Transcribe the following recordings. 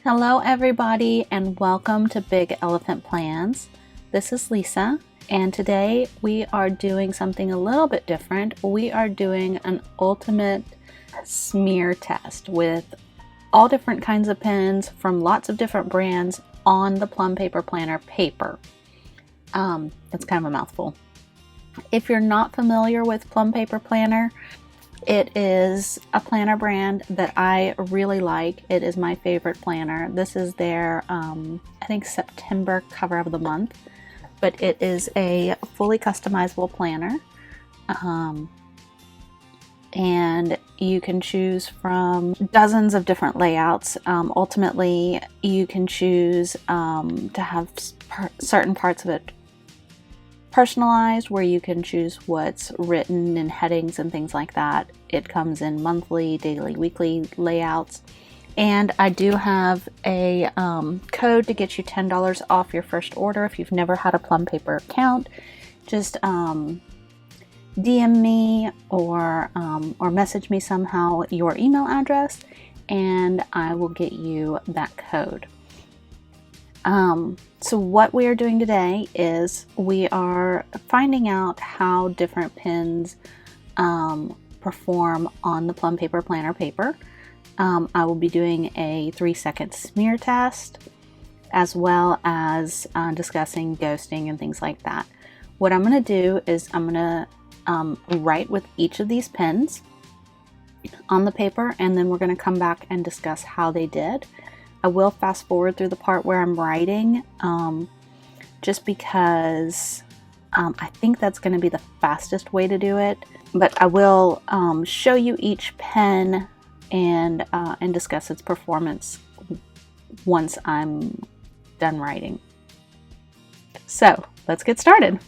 Hello everybody and welcome to Big Elephant Plans. This is Lisa and today we are doing something a little bit different. We are doing an ultimate smear test with all different kinds of pens from lots of different brands on the Plum Paper Planner paper. That's kind of a mouthful. If you're not familiar with Plum Paper Planner, it is a planner brand that I really like. It is my favorite planner. This is their, I think, September cover of the month, but it is a fully customizable planner. And you can choose from dozens of different layouts. Ultimately, you can choose to have certain parts of it personalized, where you can choose what's written in headings and things like that. It comes in monthly, daily, weekly layouts. And I do have a code to get you $10 off your first order if you've never had a Plum Paper account. Just DM me or message me somehow your email address and I will get you that code. So what we are doing today is we are finding out how different pens perform on the Plum Paper Planner paper. I will be doing a 3-second smear test as well as discussing ghosting and things like that. What I'm going to do is I'm going to write with each of these pens on the paper, and then we're going to come back and discuss how they did. I will fast forward through the part where I'm writing, just because I think that's going to be the fastest way to do it. But I will show you each pen and discuss its performance once I'm done writing. So let's get started.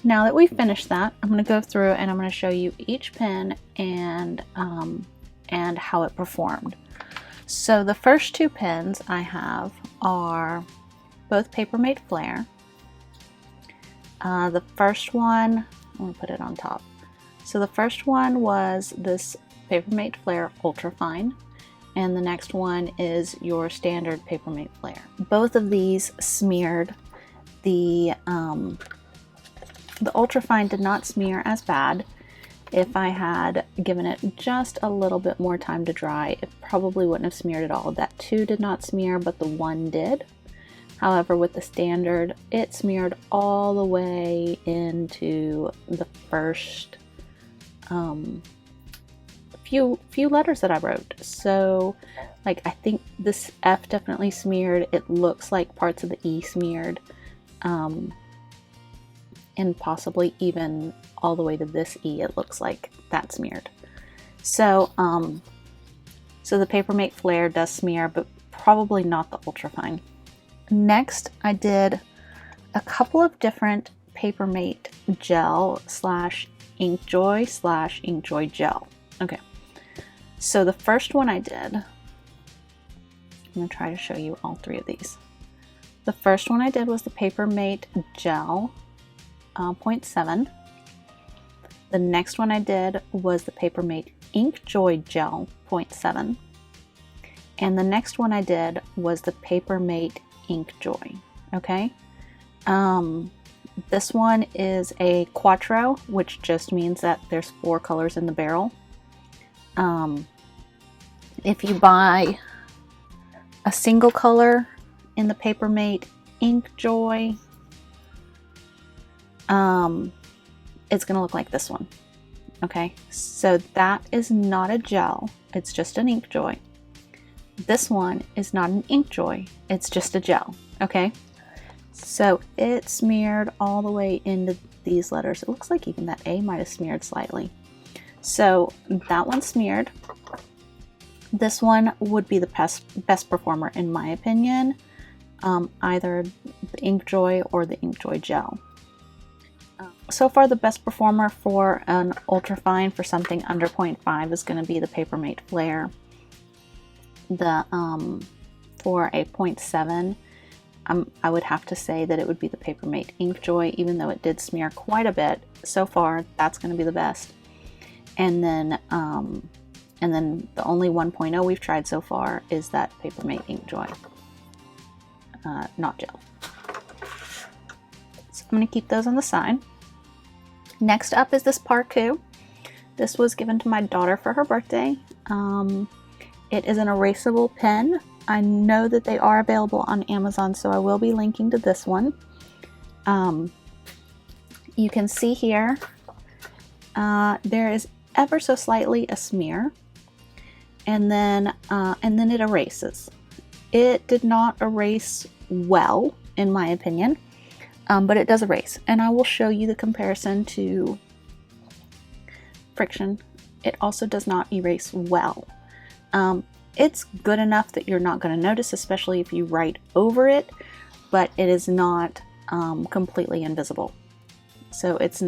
Now that we've finished that, I'm going to go through and I'm going to show you each pen and how it performed. So the first two pens I have are both Mate Flair. The first one, I'm going to put it on top. So the first one was this Mate Flair Ultra Fine, and the next one is your standard Mate Flair. Both of these smeared. The Ultrafine did not smear as bad. If I had given it just a little bit more time to dry, it probably wouldn't have smeared at all. That 2 did not smear, but the 1 did. However, with the standard, it smeared all the way into the first few letters that I wrote. So like I think this F definitely smeared. It looks like parts of the E smeared, and possibly even all the way to this E. It looks like that smeared. So so the Paper Mate Flair does smear, but probably not the ultrafine. Next, I did a couple of different Paper Mate gel slash InkJoy slash InkJoy gel. Okay, so the first one I did, I'm going to try to show you all three of these. The first one I did was the Paper Mate Gel 0.7. The next one I did was the Paper Mate InkJoy Gel 0.7. And the next one I did was the Paper Mate InkJoy. Okay. This one is a Quattro, which just means that there's 4 colors in the barrel. If you buy a single color in the Paper Mate InkJoy, it's going to look like this one. Okay, so that is not a gel, it's just an InkJoy. This one is not an InkJoy, it's just a gel. Okay, so it smeared all the way into these letters. It looks like even that A might have smeared slightly. So that one smeared. This one would be the best performer in my opinion, either the InkJoy or the InkJoy gel. So far the best performer for an ultrafine for something under 0.5 is going to be the Paper Mate Flair. The for a 0.7, I would have to say that it would be the Paper Mate InkJoy, even though it did smear quite a bit. So far, that's going to be the best. And then the only 1.0 we've tried so far is that Paper Mate InkJoy, not gel. So I'm going to keep those on the side. Next up is this Parku. This was given to my daughter for her birthday. It is an erasable pen. I know that they are available on Amazon, so I will be linking to this one. You can see here, there is ever so slightly a smear, and then it erases. It did not erase well, in my opinion, but it does erase, and I will show you the comparison to Frixion. It also does not erase well. It's good enough that you're not going to notice, especially if you write over it, but it is not completely invisible. So it's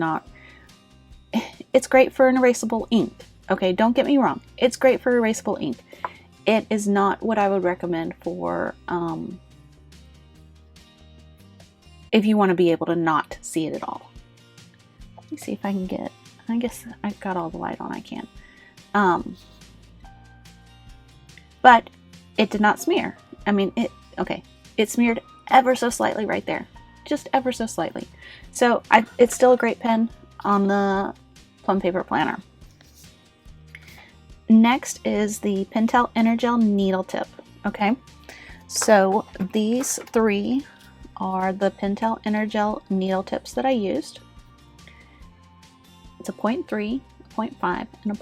great for an erasable ink. Okay, don't get me wrong. It's great for erasable ink. It is not what I would recommend for if you want to be able to not see it at all. Let me see if I can get, I guess I've got all the light on I can. But it did not smear. I mean, it smeared ever so slightly right there. Just ever so slightly. So it's still a great pen on the Plum Paper Planner. Next is the Pentel EnerGel needle tip. Okay, so these 3 are the Pentel EnerGel needle tips that I used. It's a 0.3, a 0.5, and a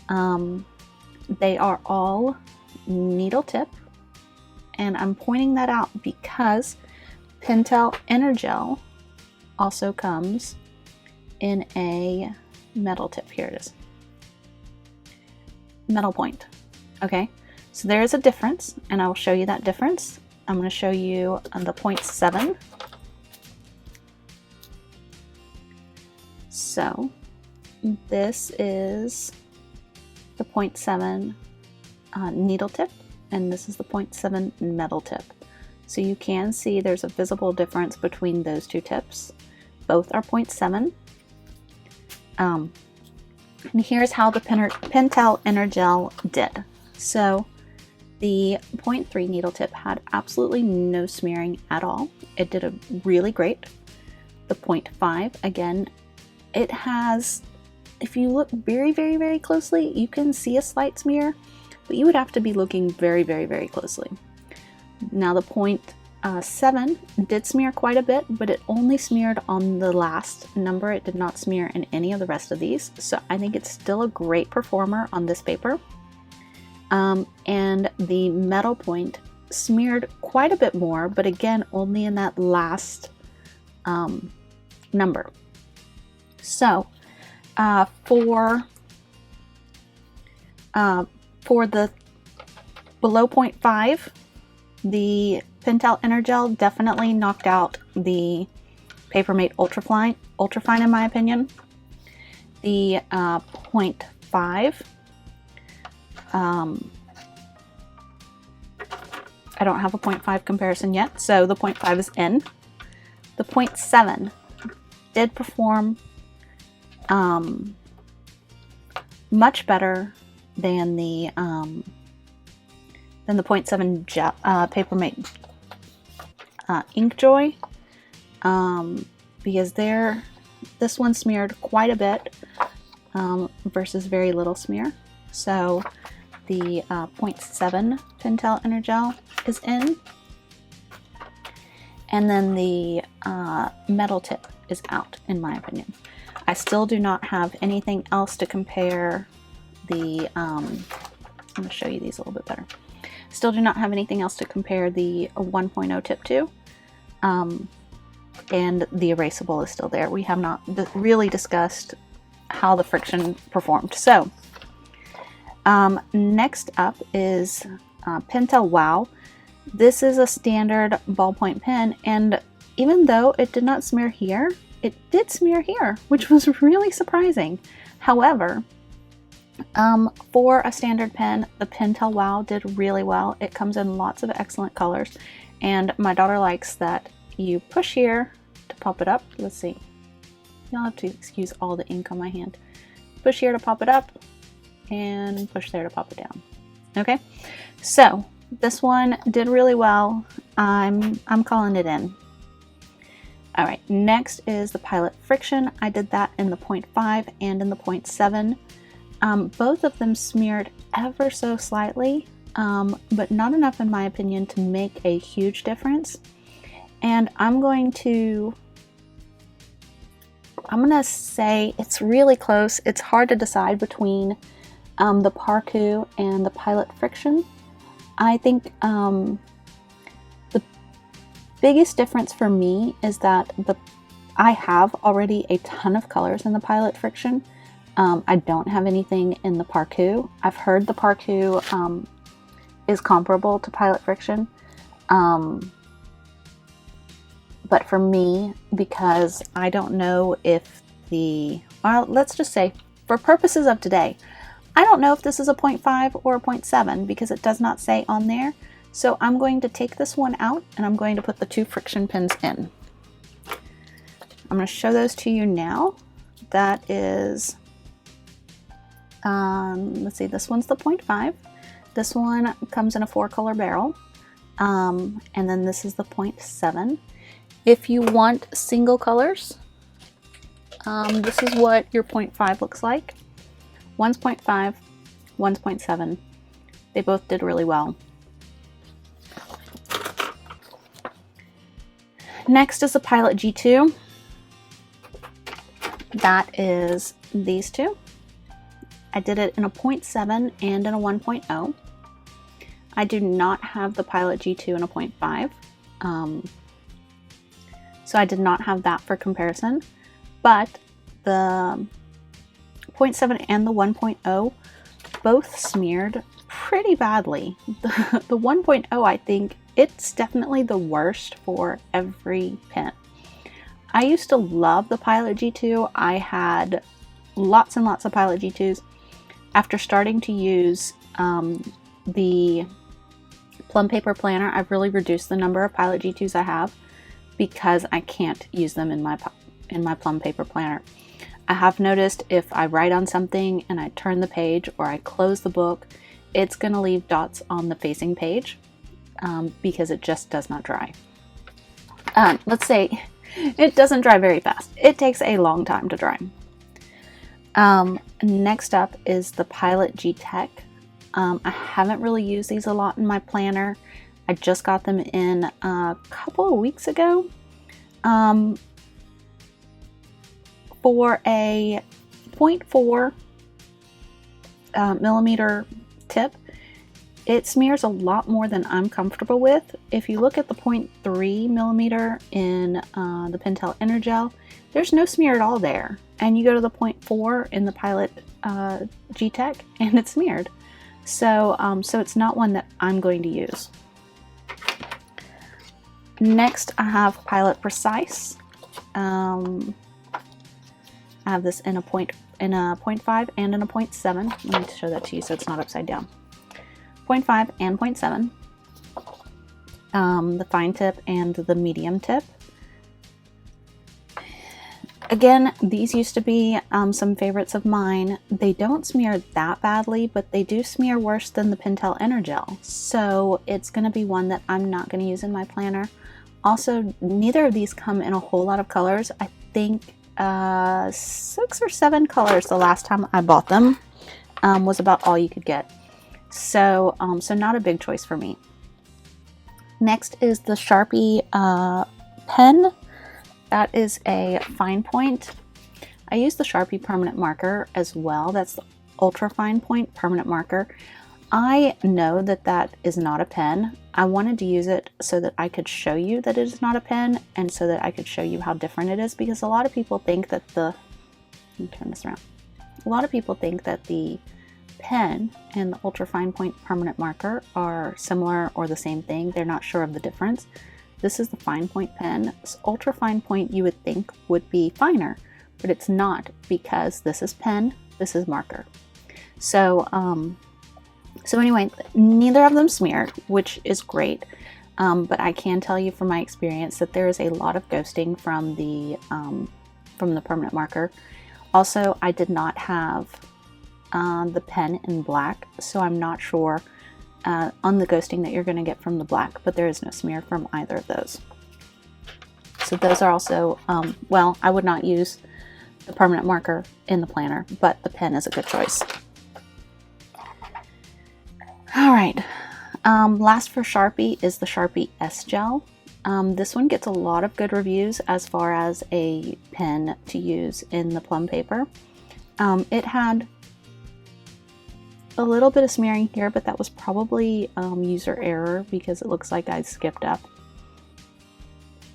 0.7. They are all needle tip, and I'm pointing that out because Pentel EnerGel also comes in a metal tip. Here it is. Metal point. Okay, so there is a difference, and I will show you that difference. I'm going to show you the 0.7. So this is the 0.7 needle tip, and this is the 0.7 metal tip. So you can see there's a visible difference between those 2 tips. Both are 0.7. And here's how the Pentel EnerGel did. So the 0.3 needle tip had absolutely no smearing at all. It did a really great. The 0.5, again, it has, if you look very, very, very closely, you can see a slight smear, but you would have to be looking very, very, very closely. Now the 7 did smear quite a bit, but it only smeared on the last number. It did not smear in any of the rest of these, so I think it's still a great performer on this paper. And the metal point smeared quite a bit more, but again, only in that last number. So for the below 0.5, the Pentel EnerGel definitely knocked out the Papermate Ultrafine in my opinion. The 0.5, I don't have a 0.5 comparison yet, so the 0.5 is in. The 0.7 did perform much better than the 0.7 gel, Papermate InkJoy, because this one smeared quite a bit versus very little smear. So the 0.7 Pentel EnerGel is in, and then the metal tip is out, in my opinion. I still do not have anything else to compare the, I'm going to show you these a little bit better. Still do not have anything else to compare the 1.0 tip to, and the Erasable is still there. We have not really discussed how the Frixion performed. So next up is Pentel Wow. This is a standard ballpoint pen, and even though it did not smear here, it did smear here, which was really surprising. However, for a standard pen, the Pentel Wow did really well. It comes in lots of excellent colors, and my daughter likes that you push here to pop it up. Let's see. You'll have to excuse all the ink on my hand. Push here to pop it up, and push there to pop it down. Okay, so this one did really well. I'm calling it in. All right, next is the Pilot Frixion. I did that in the 0.5 and in the 0.7. Both of them smeared ever so slightly, but not enough in my opinion to make a huge difference. And I'm gonna say it's really close. It's hard to decide between the Parku and the Pilot Frixion. I think the biggest difference for me is that I have already a ton of colors in the Pilot Frixion. I don't have anything in the Parku. I've heard the Parku is comparable to Pilot Frixion. But for me, because I don't know if well, let's just say, for purposes of today, I don't know if this is a 0.5 or a 0.7 because it does not say on there. So I'm going to take this one out and I'm going to put the 2 Frixion pens in. I'm going to show those to you now. That is, let's see, this one's the 0.5. This one comes in a 4-color barrel. And then this is the 0.7. If you want single colors, this is what your 0.5 looks like. One's 0.5, one's 0.7. They both did really well. Next is the Pilot G2. That is these two. I did it in a 0.7 and in a 1.0. I do not have the Pilot G2 in a 0.5. So I did not have that for comparison, but the 0.7 and the 1.0 both smeared pretty badly. The 1.0, I think it's definitely the worst for every pen. I used to love the Pilot G2. I had lots and lots of Pilot G2s. After starting to use the Plum Paper Planner, I've really reduced the number of Pilot G2s I have because I can't use them in my Plum Paper Planner. I have noticed if I write on something and I turn the page or I close the book, it's going to leave dots on the facing page because it just does not dry. Let's say it doesn't dry very fast. It takes a long time to dry. Next up is the Pilot GTech. I haven't really used these a lot in my planner. I just got them in a couple of weeks ago. For a 0.4 millimeter tip, it smears a lot more than I'm comfortable with. If you look at the 0.3 millimeter in the Pentel EnerGel, there's no smear at all there. And you go to the 0.4 in the Pilot GTech and it's smeared. So, so it's not one that I'm going to use. Next, I have Pilot Precise. I have this in a 0.5 and in a 0.7. Let me show that to you so it's not upside down. 0.5 and 0.7. The fine tip and the medium tip. Again, these used to be some favorites of mine. They don't smear that badly, but they do smear worse than the Pentel EnerGel. So it's going to be one that I'm not going to use in my planner. Also, neither of these come in a whole lot of colors. I think 6 or 7 colors the last time I bought them was about all you could get. So, so not a big choice for me. Next is the Sharpie pen. That is a fine point. I use the Sharpie permanent marker as well. That's the ultra fine point permanent marker. I know that that is not a pen. I wanted to use it so that I could show you that it is not a pen, and so that I could show you how different it is, because a lot of people think that let me turn this around. A lot of people think that the pen and the ultra fine point permanent marker are similar or the same thing. They're not sure of the difference. This is the fine point pen. This ultra fine point you would think would be finer, but it's not, because this is pen, this is marker. So, so anyway, neither of them smeared, which is great. But I can tell you from my experience that there is a lot of ghosting from the permanent marker. Also, I did not have the pen in black, so I'm not sure on the ghosting that you're going to get from the black, but there is no smear from either of those. So those are also, well, I would not use the permanent marker in the planner, but the pen is a good choice. All right, last for Sharpie is the Sharpie S-Gel. This one gets a lot of good reviews as far as a pen to use in the plum paper. It had a little bit of smearing here, but that was probably user error, because it looks like I skipped up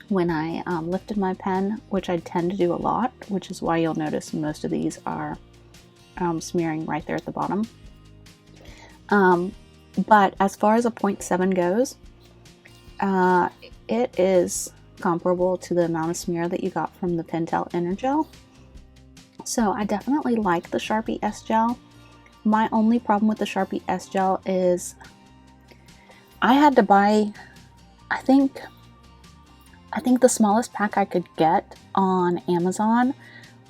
when I lifted my pen, which I tend to do a lot, which is why you'll notice most of these are smearing right there at the bottom. But as far as a 0.7 goes, it is comparable to the amount of smear that you got from the Pentel EnerGel. So I definitely like the Sharpie S-Gel. My only problem with the Sharpie S-Gel is I had to buy, I think the smallest pack I could get on Amazon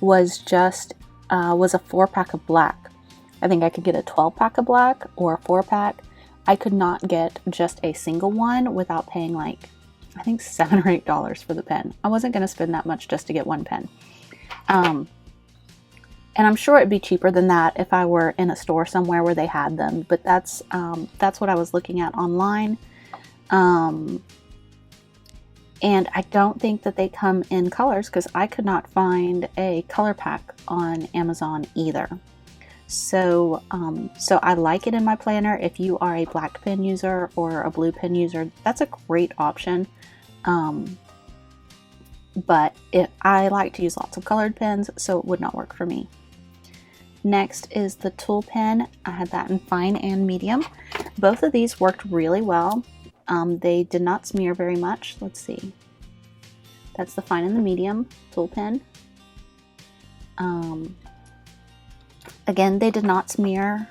was just, was a 4-pack of black. I think I could get a 12-pack of black or a 4-pack. I could not get just a single one without paying like, I think $7 or $8 for the pen. I wasn't going to spend that much just to get one pen. And I'm sure it'd be cheaper than that if I were in a store somewhere where they had them, but that's what I was looking at online. And I don't think that they come in colors, because I could not find a color pack on Amazon either. So, so I like it in my planner. If you are a black pen user or a blue pen user, that's a great option. But I like to use lots of colored pens, so it would not work for me. Next is the tool pen. I had that in fine and medium. Both of these worked really well. They did not smear very much. Let's see. That's the fine and the medium tool pen. Again, they did not smear.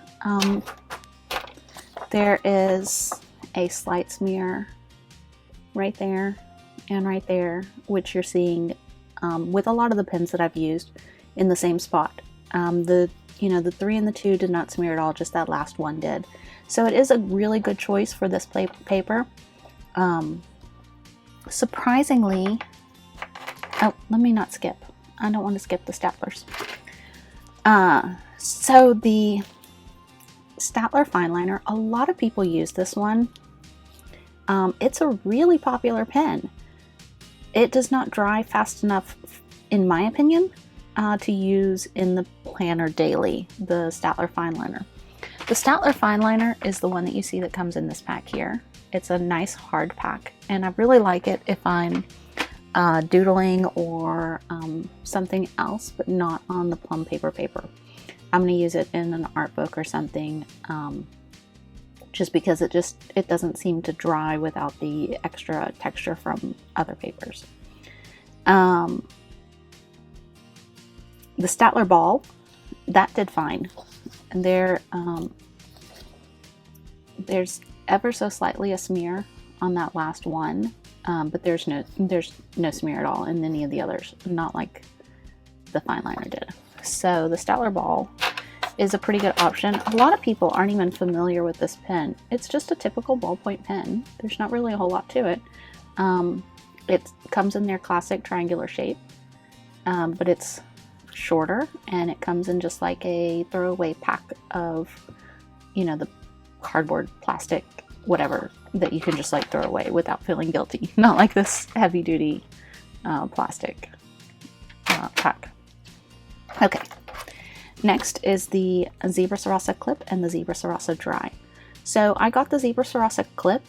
There is a slight smear right there and right there, which you're seeing with a lot of the pens that I've used in the same spot. The 3 and the 2 did not smear at all, just that last one did. So it is a really good choice for this paper. Surprisingly, oh, let me not skip. I don't want to skip the Staedtlers. So the Staedtler Fineliner, a lot of people use this one. It's a really popular pen. It does not dry fast enough, in my opinion, to use in the planner daily, the Staedtler Fineliner. The Staedtler Fineliner is the one that you see that comes in this pack here. It's a nice hard pack, and I really like it if I'm doodling or something else, but not on the plum paper paper. I'm going to use it in an art book or something, just because it doesn't seem to dry without the extra texture from other papers. The Staedtler ball, that did fine. And there's ever so slightly a smear on that last one, but there's no smear at all in any of the others, not like the Fineliner did. So the Staedtler ball is a pretty good option. A lot of people aren't even familiar with this pen. It's just a typical ballpoint pen. There's not really a whole lot to it. It comes in their classic triangular shape, but it's shorter, and it comes in just like a throwaway pack of, you know, the cardboard, plastic, whatever that you can just like throw away without feeling guilty. Not like this heavy duty plastic pack. Okay. Next is the Zebra Sarasa clip and the Zebra Sarasa dry. So I got the Zebra Sarasa clip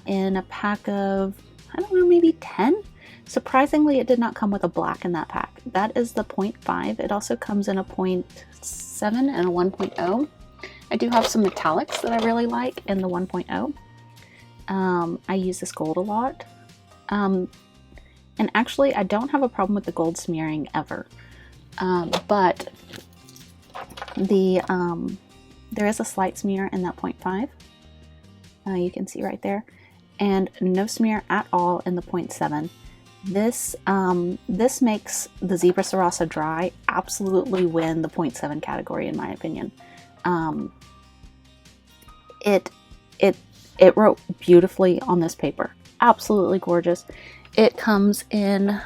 in a pack of, I don't know, maybe 10. Surprisingly, it did not come with a black in that pack. That is the 0.5. It also comes in a 0.7 and a 1.0. I do have some metallics that I really like in the 1.0. I use this gold a lot. And actually, I don't have a problem with the gold smearing ever. But there is a slight smear in that 0.5. You can see right there. And no smear at all in the 0.7. This makes the Zebra Sarasa dry absolutely win the 0.7 category, in my opinion. It wrote beautifully on this paper. Absolutely gorgeous. It comes in,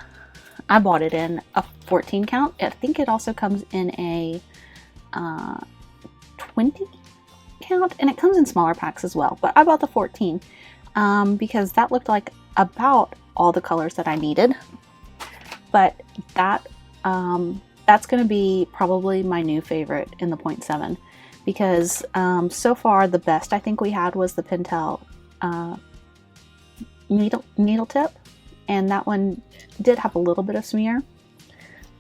I bought it in a 14 count. I think it also comes in a 20 count, and it comes in smaller packs as well, but I bought the 14 because that looked like about all the colors that I needed. But that's going to be probably my new favorite in the 0.7, because so far the best I think we had was the Pentel needle tip, and that one did have a little bit of smear,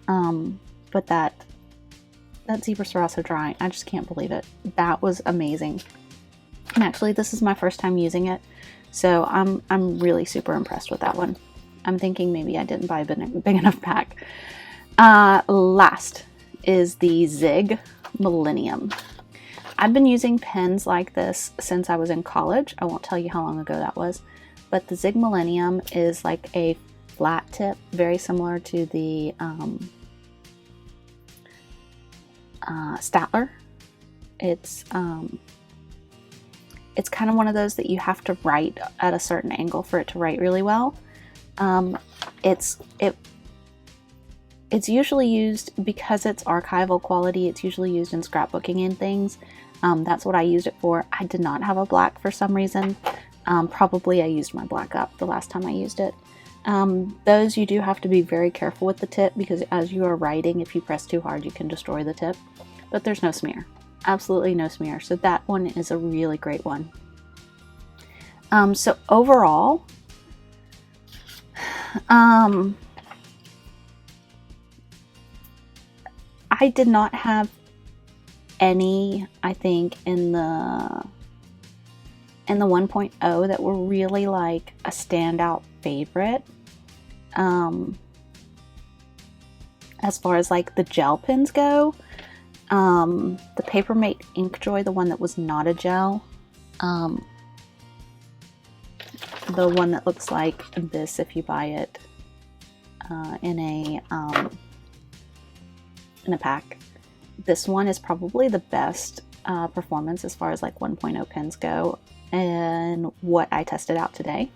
but that Zebra Sarasa dry, I just can't believe it. That was amazing. And actually, this is my first time using it, so I'm really super impressed with that one. I'm thinking maybe I didn't buy a big enough pack. Last is the Zig Millennium. I've been using pens like this since I was in college. I won't tell you how long ago that was, but the Zig Millennium is like a flat tip, very similar to the Staedtler. It's kind of one of those that you have to write at a certain angle for it to write really well. It's usually used, because it's archival quality, it's usually used in scrapbooking and things. That's what I used it for. I did not have a black for some reason. Probably I used my black up the last time I used it. Those you do have to be very careful with the tip, because as you are writing, if you press too hard, you can destroy the tip. But there's no smear. Absolutely no smear. So that one is a really great one. So overall, I did not have any, I think, in the 1.0 that were really like a standout favorite. As far as like the gel pens go, the Paper Mate InkJoy, the one that was not a gel, the one that looks like this if you buy it in a pack. This one is probably the best performance as far as like 1.0 pens go, and what I tested out today.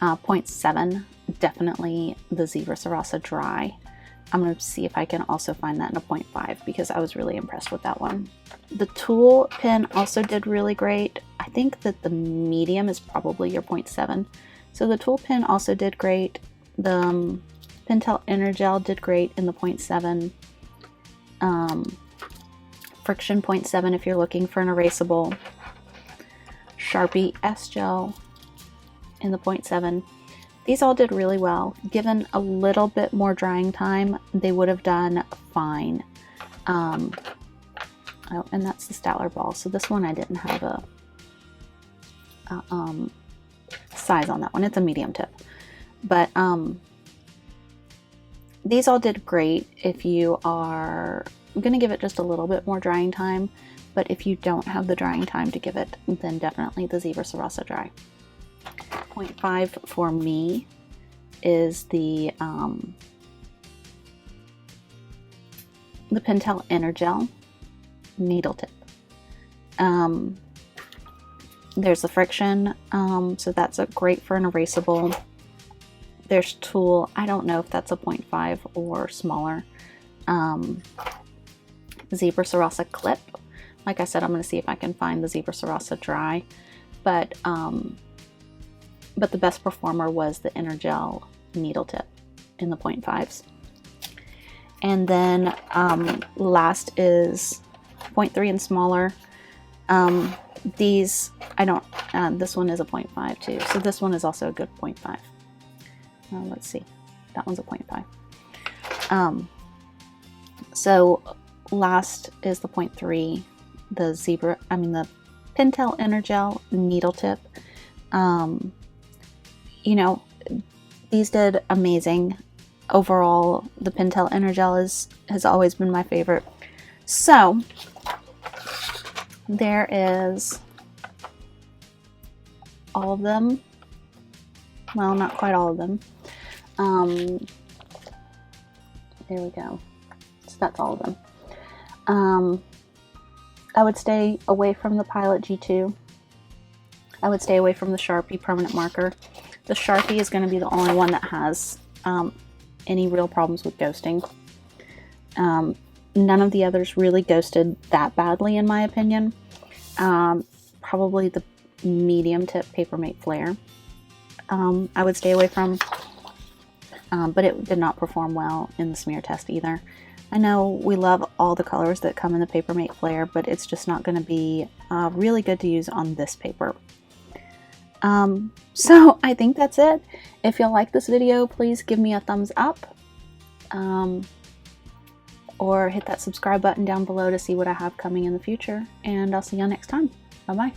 0.7, definitely the Zebra Sarasa dry. I'm going to see if I can also find that in a 0.5, because I was really impressed with that one. The Tool pen also did really great. I I think that the medium is probably your 0.7. So the tool pen also did great. The Pentel EnerGel did great in the 0.7. Frixion 0.7 if you're looking for an erasable. Sharpie S-Gel in the 0.7. These all did really well. Given a little bit more drying time, they would have done fine. Oh, and that's the Staedtler ball. So this one I didn't have a size on that one. It's a medium tip. But these all did great if you are going to give it just a little bit more drying time. But if you don't have the drying time to give it, then definitely the Zebra Sarasa Dry. 0.5 for me is the Pentel EnerGel needle tip. There's the Frixion, so that's great for an erasable. There's Tool, I don't know if that's a 0.5 or smaller. Zebra Sarasa clip. Like I said, I'm going to see if I can find the Zebra Sarasa Dry, but the best performer was the EnerGel needle tip in the 0.5s. And then last is 0.3 and smaller. These, I don't, this one is a 0.5 too. So this one is also a good 0.5. Let's see, that one's a 0.5. So last is the 0.3, the Pentel EnerGel needle tip. You know, these did amazing. Overall, the Pentel EnerGel has always been my favorite. So there is all of them. Well, not quite all of them. There we go. So that's all of them. I would stay away from the Pilot G2. I would stay away from the Sharpie permanent marker. The Sharpie is going to be the only one that has any real problems with ghosting. None of the others really ghosted that badly, in my opinion. Probably the medium tip Paper Mate Flair I would stay away from, but it did not perform well in the smear test either. I know we love all the colors that come in the Paper Mate Flair, but it's just not going to be really good to use on this paper. So I think that's it. If you like this video, please give me a thumbs up, or hit that subscribe button down below to see what I have coming in the future, and I'll see you next time. Bye bye.